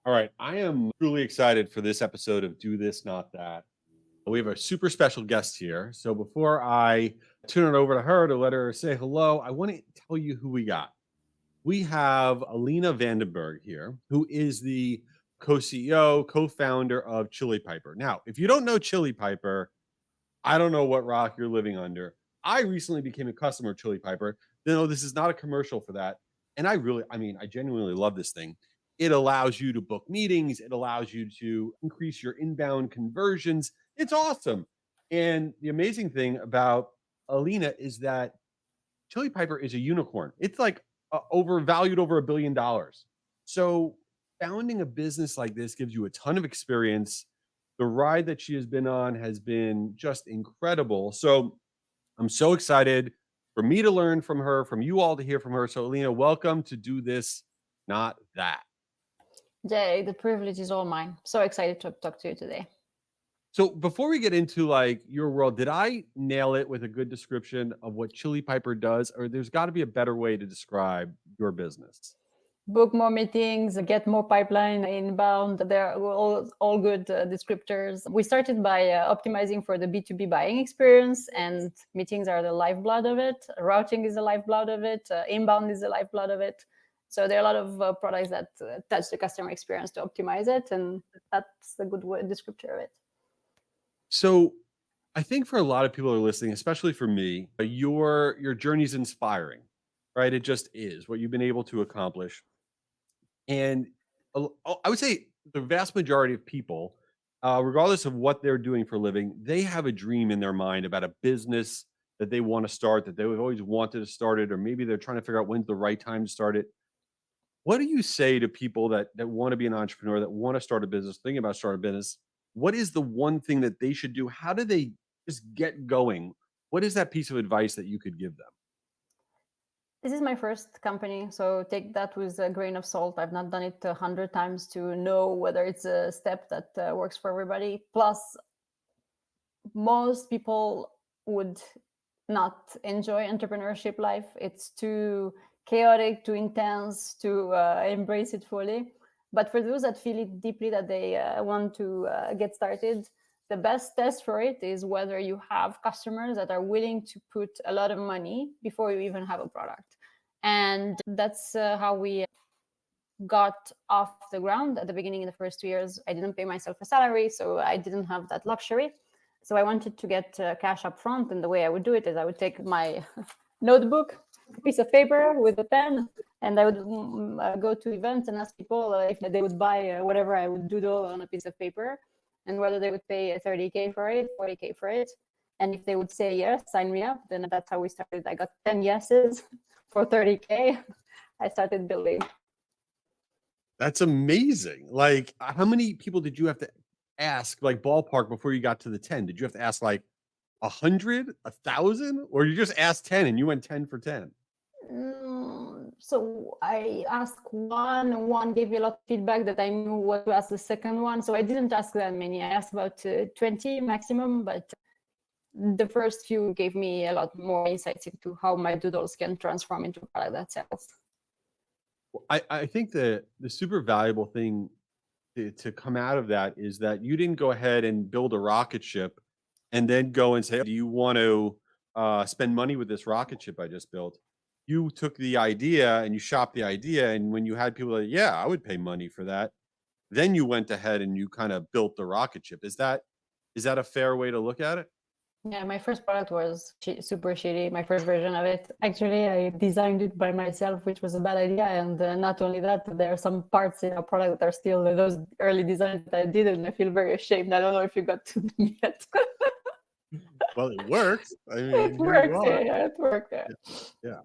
All right. I am truly excited for this episode of Do This, Not That. We have a super special guest here. So before I turn it over to her to let her say hello, I want to tell you who we got. We have Alina Vandenberghe here, who is the co-CEO, co-founder of Chili Piper. Now, if you don't know Chili Piper, I don't know what rock you're living under. I recently became a customer of Chili Piper. No, this is not a commercial for that. And I genuinely love this thing. It allows you to book meetings, it allows you to increase your inbound conversions. It's awesome. And the amazing thing about Alina is that Chili Piper is a unicorn. It's like overvalued over $1 billion. So founding a business like this gives you a ton of experience. The ride that she has been on has been just incredible. So I'm so excited for me to learn from her, from you all to hear from her. So Alina, welcome to Do This, Not That. Jay, the privilege is all mine. So excited to talk to you today. So before we get into like your world, did I nail it with a good description of what Chili Piper does, or there's got to be a better way to describe your business? Book more meetings, get more pipeline inbound. They're all good descriptors. We started by optimizing for the B2B buying experience, and meetings are the lifeblood of it. Routing is the lifeblood of it. Inbound is the lifeblood of it. So there are a lot of products that touch the customer experience to optimize it, and that's a good descriptor of it. So I think for a lot of people who are listening, especially for me, your journey is inspiring, right? It just is what you've been able to accomplish. And I would say the vast majority of people, regardless of what they're doing for a living, they have a dream in their mind about a business that they want to start, that they've always wanted to start it, or maybe they're trying to figure out when's the right time to start it. What do you say to people that want to be an entrepreneur, that want to start a business, thinking about starting a business? What is the one thing that they should do? How do they just get going? What is that piece of advice that you could give them? This is my first company, so take that with a grain of salt. I've not done it 100 times to know whether it's a step that works for everybody. Plus, most people would not enjoy entrepreneurship life. It's too chaotic, too intense to embrace it fully. But for those that feel it deeply, that they want to get started, the best test for it is whether you have customers that are willing to put a lot of money before you even have a product. And that's how we got off the ground at the beginning. In the first 2 years, I didn't pay myself a salary, so I didn't have that luxury. So I wanted to get cash up front, and the way I would do it is I would take my notebook, a piece of paper with a pen, and I would go to events and ask people if they would buy whatever I would doodle on a piece of paper, and whether they would pay 30K for it, 40K for it. And if they would say yes, sign me up, then that's how we started. I got 10 yeses for 30K. I started building. That's amazing. Like, how many people did you have to ask, like ballpark, before you got to the 10? Did you have to ask like 100, 1,000, or you just asked 10 and you went 10 for 10? So I asked one gave me a lot of feedback that I knew what to ask the second one. So I didn't ask that many. I asked about 20 maximum, but the first few gave me a lot more insights into how my doodles can transform into a product that sells. I think the super valuable thing to come out of that is that you didn't go ahead and build a rocket ship and then go and say, do you want to spend money with this rocket ship I just built? You took the idea and you shopped the idea. And when you had people that, yeah, I would pay money for that, then you went ahead and you kind of built the rocket ship. Is that a fair way to look at it? Yeah, my first product was super shitty, my first version of it. Actually, I designed it by myself, which was a bad idea. And not only that, there are some parts in our product that are still those early designs that I did, and I feel very ashamed. I don't know if you got to them yet. Well, it works. I mean, It here you worked, are. yeah, it worked. Yeah. Yeah.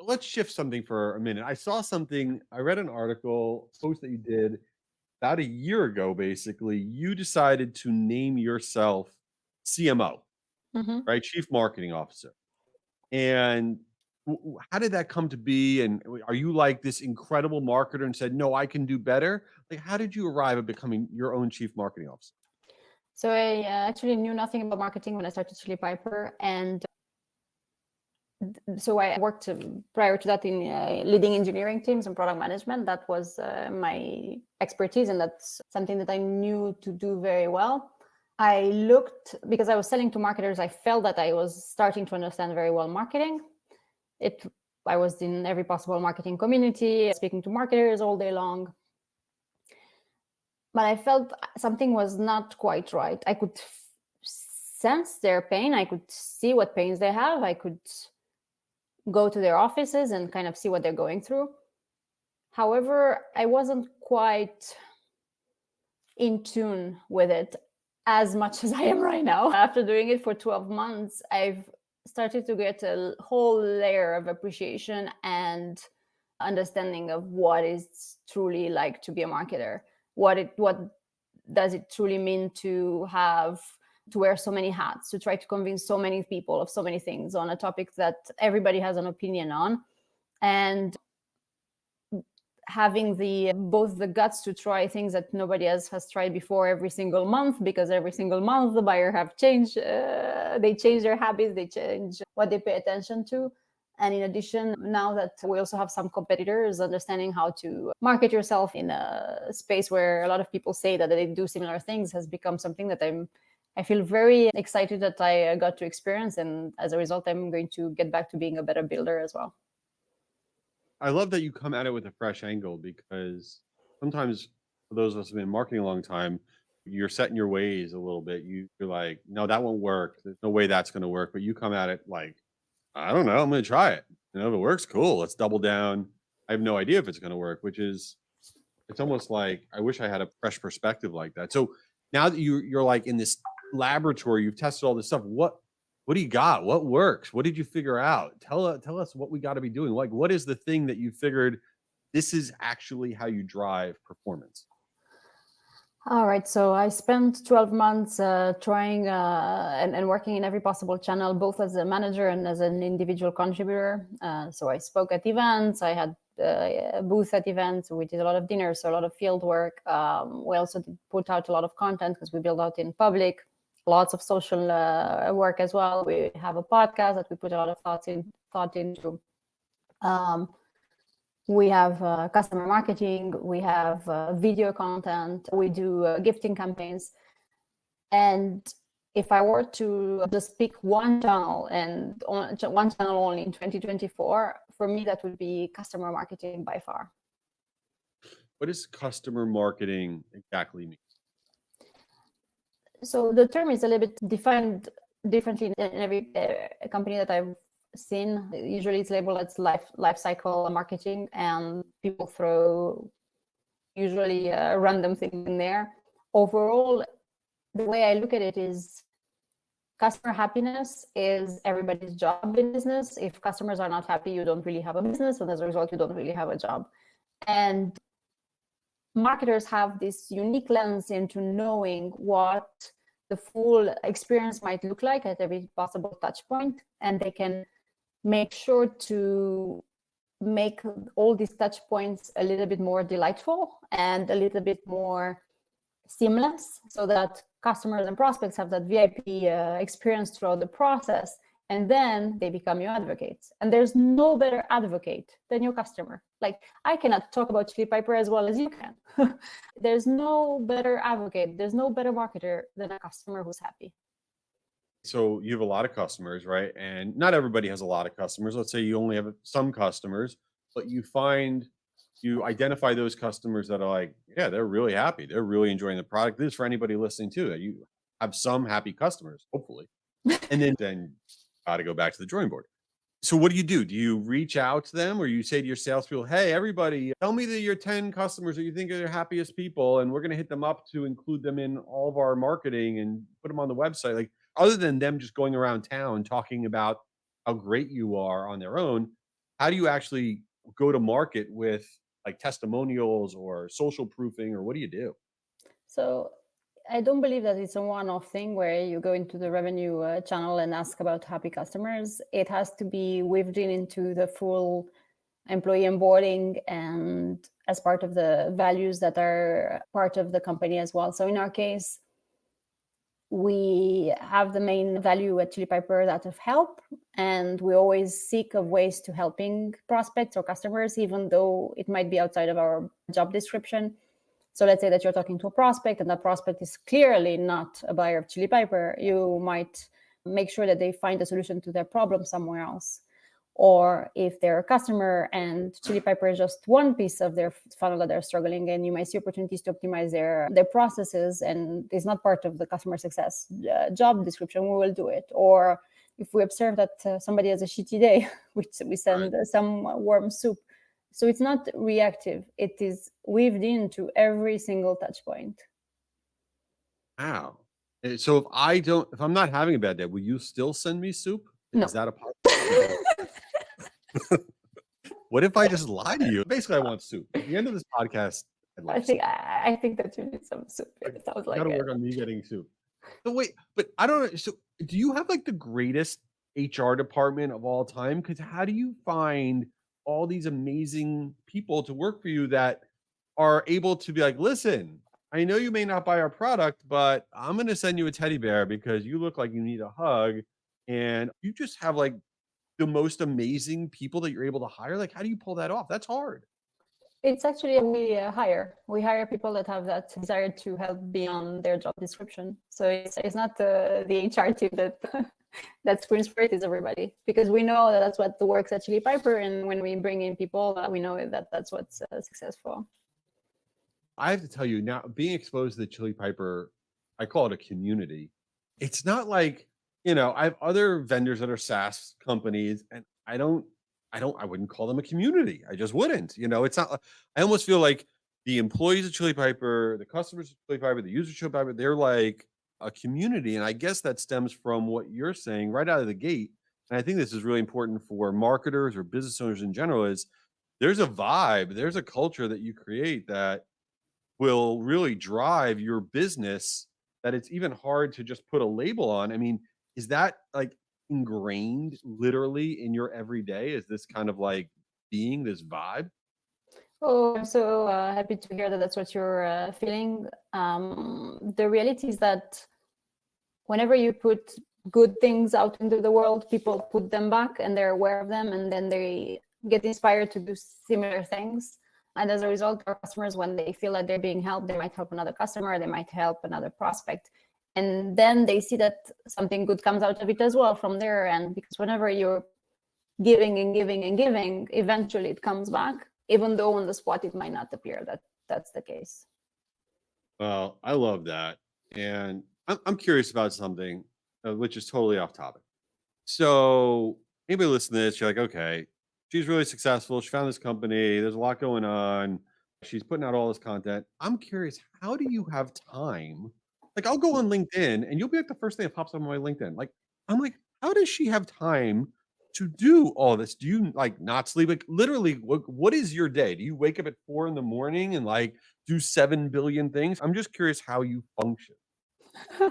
Let's shift something for a minute. I read an article post that you did about a year ago. Basically, you decided to name yourself CMO, Mm-hmm. right? Chief Marketing Officer. And how did that come to be? And are you like this incredible marketer and said, no, I can do better? Like, how did you arrive at becoming your own Chief Marketing Officer? So I actually knew nothing about marketing when I started Chili Piper, and So I worked prior to that in leading engineering teams and product management. That was my expertise, and that's something that I knew to do very well. I looked, because I was selling to marketers, I felt that I was starting to understand very well marketing. I was in every possible marketing community, speaking to marketers all day long. But I felt something was not quite right. I could sense their pain. I could see what pains they have. I could go to their offices and kind of see what they're going through. However, I wasn't quite in tune with it as much as I am right now. After doing it for 12 months, I've started to get a whole layer of appreciation and understanding of what is truly like to be a marketer. What does it truly mean to wear so many hats, to try to convince so many people of so many things on a topic that everybody has an opinion on, and having both the guts to try things that nobody else has tried before every single month, because every single month the buyer have changed, they change their habits, they change what they pay attention to. And in addition, now that we also have some competitors, understanding how to market yourself in a space where a lot of people say that they do similar things has become something that I feel very excited that I got to experience. And as a result, I'm going to get back to being a better builder as well. I love that you come at it with a fresh angle, because sometimes for those of us who've been in marketing a long time, you're set in your ways a little bit. You're like, no, that won't work. There's no way that's going to work. But you come at it like, I don't know, I'm going to try it. If it works, cool. Let's double down. I have no idea if it's going to work, which is, it's almost like I wish I had a fresh perspective like that. So now that you're like in this laboratory, you've tested all this stuff. What do you got? What works? What did you figure out? Tell us what we got to be doing. Like, what is the thing that you figured this is actually how you drive performance? All right. So I spent 12 months trying and working in every possible channel, both as a manager and as an individual contributor. So I spoke at events. I had a booth at events. We did a lot of dinners, so a lot of field work. We also did put out a lot of content because we build out in public. Lots of social work as well. We have a podcast that we put a lot of thought into. We have customer marketing, we have video content, we do gifting campaigns. And if I were to just pick one channel and one channel only in 2024, for me, that would be customer marketing by far. What does customer marketing exactly mean? So the term is a little bit defined differently in every company that I've seen. Usually it's labeled as life cycle marketing, and people throw usually random things in there. Overall, the way I look at it is customer happiness is everybody's job in business. If customers are not happy, you don't really have a business, and as a result, you don't really have a job. And marketers have this unique lens into knowing what the full experience might look like at every possible touch point, and they can make sure to make all these touch points a little bit more delightful and a little bit more seamless, so that customers and prospects have that VIP experience throughout the process, and then they become your advocates. And there's no better advocate than your customer. Like, I cannot talk about Chili Piper as well as you can. There's no better advocate, there's no better marketer than a customer who's happy. So you have a lot of customers, right? And not everybody has a lot of customers. Let's say you only have some customers, but you identify those customers that are like, yeah, they're really happy. They're really enjoying the product. This is for anybody listening too, that you have some happy customers, hopefully. And then got to go back to the drawing board. So what do? Do you reach out to them, or you say to your salespeople, hey, everybody, tell me that your 10 customers that you think are the happiest people, and we're going to hit them up to include them in all of our marketing and put them on the website? Like, other than them just going around town talking about how great you are on their own, how do you actually go to market with like testimonials or social proofing, or what do you do? So I don't believe that it's a one-off thing where you go into the revenue channel and ask about happy customers. It has to be weaved into the full employee onboarding and as part of the values that are part of the company as well. So in our case, we have the main value at Chili Piper that of help, and we always seek of ways to helping prospects or customers, even though it might be outside of our job description. So let's say that you're talking to a prospect and that prospect is clearly not a buyer of Chili Piper. You might make sure that they find a solution to their problem somewhere else. Or if they're a customer and Chili Piper is just one piece of their funnel that they're struggling in, you might see opportunities to optimize their processes, and it's not part of the customer success job description, we will do it. Or if we observe that somebody has a shitty day, we send some warm soup. So it's not reactive. It is weaved into every single touch point. Wow. So if I'm not having a bad day, will you still send me soup? No. Is that a possibility? What if I just lie to you? Basically, I want soup. At the end of this podcast, I think that you need some soup. It sounds like I gotta work on me getting soup. So wait, but I don't know. So do you have like the greatest HR department of all time? Because how do you find all these amazing people to work for you that are able to be like, listen, I know you may not buy our product, but I'm going to send you a teddy bear because you look like you need a hug. And you just have like the most amazing people that you're able to hire. Like, how do you pull that off? That's hard. It's actually we hire people that have that desire to help beyond their job description. So it's not the HR team that screams for it, is everybody, because we know that that's what works at Chili Piper, and when we bring in people, we know that that's what's successful. I have to tell you now, being exposed to the Chili Piper, I call it a community. It's not like, I have other vendors that are SaaS companies, and I wouldn't call them a community. I just wouldn't. It's not. I almost feel like the employees of Chili Piper, the customers of Chili Piper, the users of Chili Piper, they're like a community, and I guess that stems from what you're saying right out of the gate. And I think this is really important for marketers or business owners in general. Is there's a vibe, there's a culture that you create that will really drive your business, that it's even hard to just put a label on. I mean, is that like ingrained literally in your everyday? Is this kind of like being this vibe? Oh, I'm so happy to hear that that's what you're feeling. The reality is that whenever you put good things out into the world, people put them back and they're aware of them, and then they get inspired to do similar things. And as a result, our customers, when they feel that they're being helped, they might help another customer, they might help another prospect. And then they see that something good comes out of it as well from their end, because whenever you're giving and giving and giving, eventually it comes back, even though on the spot it might not appear that that's the case. Well, I love that. And I'm curious about something which is totally off topic. So anybody listening to this, you're like, okay, she's really successful. She found this company. There's a lot going on. She's putting out all this content. I'm curious, how do you have time? Like, I'll go on LinkedIn and you'll be like the first thing that pops up on my LinkedIn. Like, I'm like, how does she have time to do all this? Do you like not sleep? Like, literally, what is your day? Do you wake up at 4 a.m. and like do 7 billion things? I'm just curious how you function. I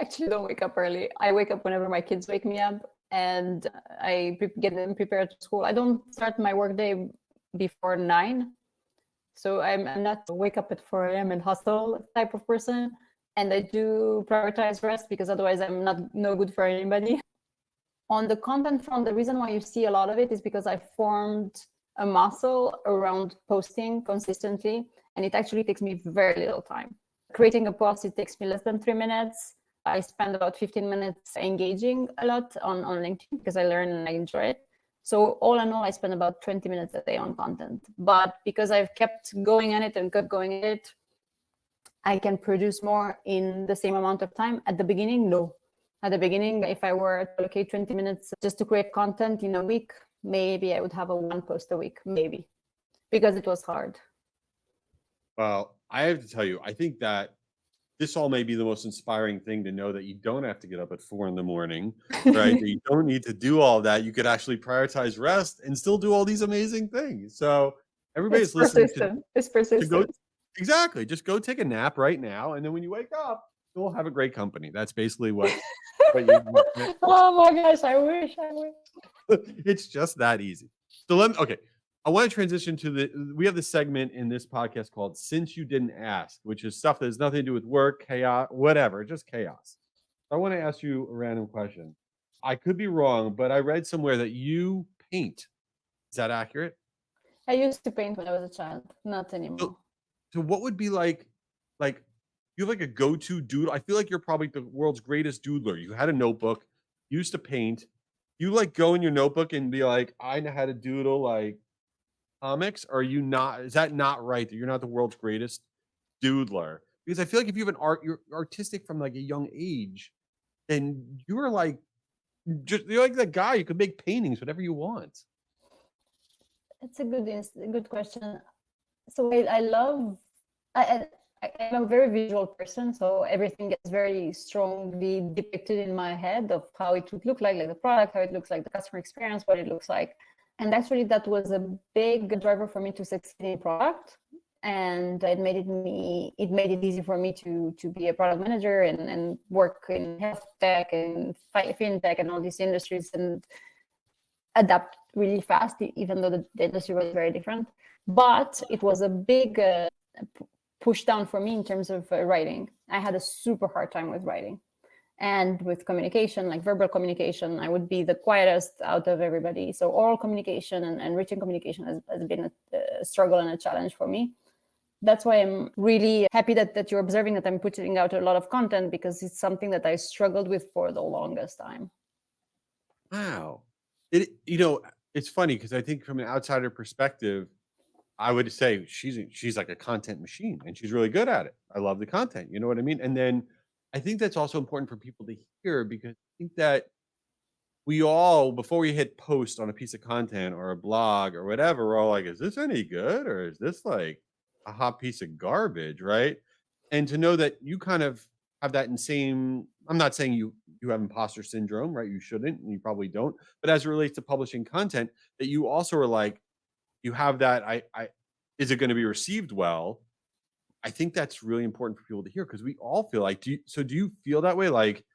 actually don't wake up early. I wake up whenever my kids wake me up, and I get them prepared for school. I don't start my workday before 9. So I'm not wake up at 4 a.m. and hustle type of person. And I do prioritize rest, because otherwise I'm no good for anybody. On the content front, the reason why you see a lot of it is because I formed a muscle around posting consistently, and it actually takes me very little time. Creating a post, it takes me less than 3 minutes. I spend about 15 minutes engaging a lot on LinkedIn, because I learn and I enjoy it. So all in all, I spend about 20 minutes a day on content. But because I've kept going at it and kept going at it, I can produce more in the same amount of time. At the beginning, no. At the beginning, if I were to allocate 20 minutes just to create content in a week, maybe I would have one post a week, maybe, because it was hard. Well, I have to tell you, I think that this all may be the most inspiring thing to know that you don't have to get up at 4 a.m, right? That you don't need to do all that. You could actually prioritize rest and still do all these amazing things. So everybody's listening It's persistent. Exactly. Just go take a nap right now. And then when you wake up, you'll have a great company. That's basically what you Oh my gosh, I wish. It's just that easy. So okay. I want to transition to we have this segment in this podcast called Since You Didn't Ask, which is stuff that has nothing to do with work, chaos, whatever, just chaos. I want to ask you a random question. I could be wrong, but I read somewhere that you paint. Is that accurate? I used to paint when I was a child, not So, anymore. so what would be like you have like a go-to doodle? I feel like you're probably the world's greatest doodler. You had a notebook, you used to paint. You like go in your notebook and be like, I know how to doodle like comics. Or are you not? Is that not right? That you're not the world's greatest doodler? Because I feel like if you have an you're artistic from like a young age, then you're like you're like that guy. You could make paintings, whatever you want. It's a good question. So I love I, I'm a very visual person, so everything gets very strongly depicted in my head of how it would look like the product, how it looks like, the customer experience, what it looks like. And actually, that was a big driver for me to succeed in product, and it made it easy for me to be a product manager and work in health tech and fintech and all these industries and adapt really fast, even though the industry was very different. But it was a big push down for me in terms of writing. I had a super hard time with writing and with communication, like verbal communication. I would be the quietest out of everybody. So oral communication and written communication has been a struggle and a challenge for me. That's why I'm really happy that you're observing that I'm putting out a lot of content, because it's something that I struggled with for the longest time. Wow. It's funny because I think from an outsider perspective, I would say she's like a content machine and she's really good at it. I love the content. You know what I mean? And then I think that's also important for people to hear because I think that we all, before we hit post on a piece of content or a blog or whatever, we're all like, is this any good? Or is this like a hot piece of garbage? Right. And to know that you kind of have that insane, I'm not saying you have imposter syndrome, right? You shouldn't, and you probably don't. But as it relates to publishing content, that you also are like, you have that, I is it going to be received well? I think that's really important for people to hear because we all feel like, do you feel that way? Like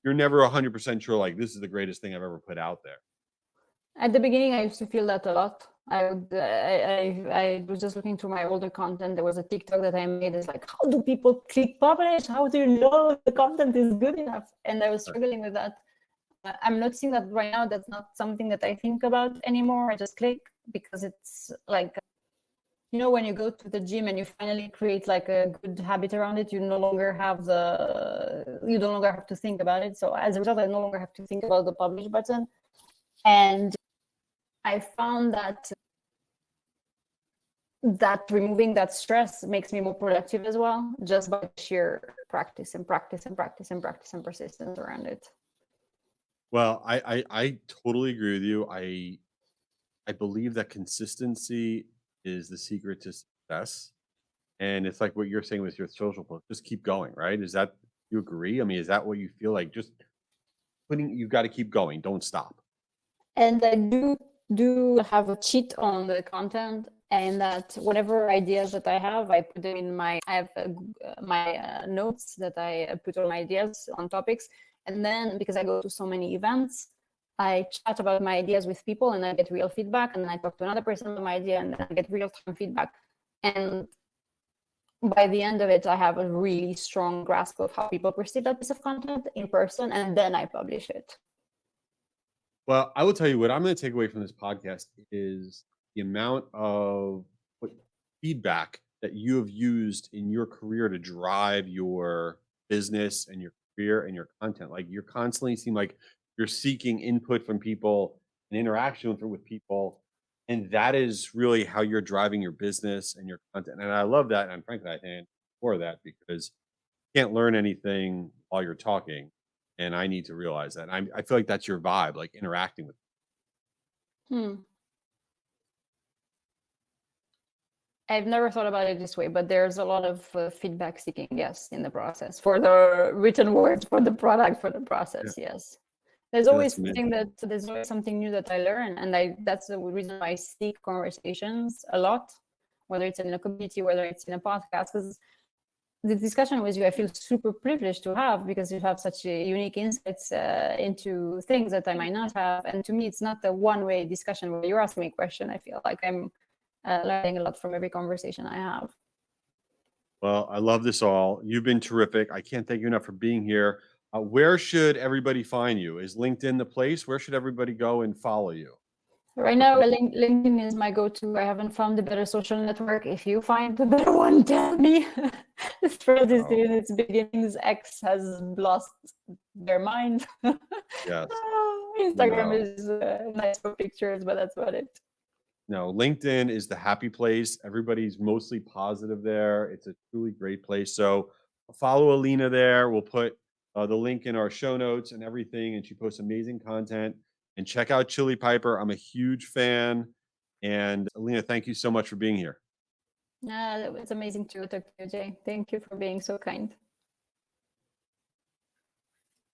you're never 100% sure, like this is the greatest thing I've ever put out there. At the beginning, I used to feel that a lot. I was just looking through my older content. There was a TikTok that I made. It's like, how do people click publish? How do you know if the content is good enough? And I was struggling with that. I'm noticing that right now, that's not something that I think about anymore. I just click because it's like, when you go to the gym and you finally create like a good habit around it, you no longer have to think about it. So as a result, I no longer have to think about the publish button. And I found that removing that stress makes me more productive as well, just by sheer practice and practice and practice and practice and persistence around it. Well, I totally agree with you. I believe that consistency is the secret to success. And it's like what you're saying with your social post. Just keep going, right? Is that you agree? I mean, is that what you feel like? Just you got to keep going. Don't stop. And I do have a cheat on the content, and that whatever ideas that I have, I put them in my notes that I put all my ideas on topics. And then because I go to so many events, I chat about my ideas with people and I get real feedback, and then I talk to another person about my idea and then I get real time feedback. And by the end of it, I have a really strong grasp of how people perceive that piece of content in person, and then I publish it. Well, I will tell you what I'm going to take away from this podcast is the amount of feedback that you have used in your career to drive your business and your career and your content. Like you're constantly seem like you're seeking input from people and interaction with people. And that is really how you're driving your business and your content. And I love that. And frankly, I think for that because you can't learn anything while you're talking. And I need to realize that. I feel like that's your vibe, like interacting with. Hmm. I've never thought about it this way, but there's a lot of feedback seeking, yes, in the process for the written words, for the product, for the process, Yeah, yes. There's yeah, always that's amazing. there's always something new that I learn, and that's the reason why I seek conversations a lot, whether it's in a community, whether it's in a podcast, because the discussion with you, I feel super privileged to have, because you have such a unique insights into things that I might not have. And to me, it's not a one-way discussion where you're asking me a question. I feel like I'm learning a lot from every conversation I have. Well, I love this all. You've been terrific. I can't thank you enough for being here. Where should everybody find you? Is LinkedIn the place? Where should everybody go and follow you? Right now, LinkedIn is my go-to. I haven't found a better social network. If you find a better one, tell me. The thread is Oh, in its beginnings. X has lost their mind. yes. Instagram No. is nice for pictures, but that's about it. No, LinkedIn is the happy place. Everybody's mostly positive there. It's a truly great place. So follow Alina there. We'll put the link in our show notes and everything. And she posts amazing content. And check out Chili Piper. I'm a huge fan. And Alina, thank you so much for being here. It was amazing to talk to you, Jay. Thank you for being so kind.